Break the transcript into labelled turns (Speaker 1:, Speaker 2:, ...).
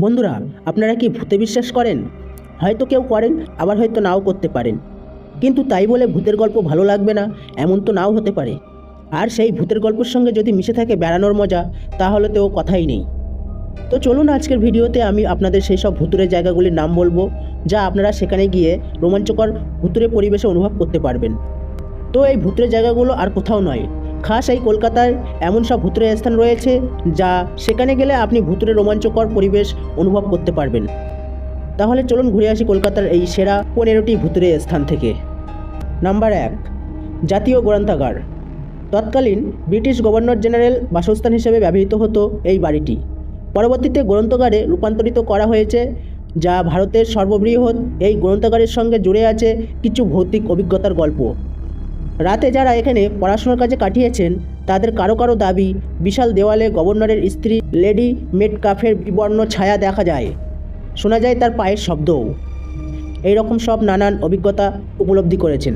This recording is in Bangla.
Speaker 1: বন্ধুরা, আপনারা কি ভূতে বিশ্বাস করেন? হয়তো কেউ করেন, আবার হয়তো নাও করতে পারেন। কিন্তু তাই বলে ভূতের গল্প ভালো লাগবে না এমন তো নাও হতে পারে। আর সেই ভূতের গল্পের সঙ্গে যদি মিশে থাকে বেড়ানোর মজা, তাহলে তো কথাই নেই। তো চলুন, আজকের ভিডিওতে আমি আপনাদের সেই সব ভুতুরে জায়গাগুলির নাম বলবো, যা আপনারা সেখানে গিয়ে রোমাঞ্চকর ভুতুরে পরিবেশে অনুভব করতে পারবেন। তো এই ভুতুরে জায়গাগুলো আর কোথাও নয়, খাস এই কলকাতায় এমন সব ভুতুরে স্থান রয়েছে যা সেখানে গেলে আপনি ভুতুরে রোমাঞ্চকর পরিবেশ অনুভব করতে পারবেন। তাহলে চলুন ঘুরে আসি কলকাতার এই সেরা 15টি ভুতুরে স্থান থেকে। নাম্বার 1, জাতীয় গ্রন্থাগার। তৎকালীন ব্রিটিশ গভর্নর জেনারেল বাসস্থান হিসেবে ব্যবহৃত হতো এই বাড়িটি। পরবর্তীতে গ্রন্থাগারে রূপান্তরিত করা হয়েছে, যা ভারতের সর্ববৃহৎ। এই গ্রন্থাগারের সঙ্গে জুড়ে আছে কিছু ভৌতিক অভিজ্ঞতার গল্প। রাতে যারা এখানে পড়াশোনার কাজে কাটিয়েছেন তাদের কারো কারো দাবি, বিশাল দেওয়ালে গভর্নরের স্ত্রী লেডি মেটকাফের বিবর্ণ ছায়া দেখা যায়, শোনা যায় তার পায়ের শব্দও। এই রকম সব নানান অভিজ্ঞতা উপলব্ধি করেছেন।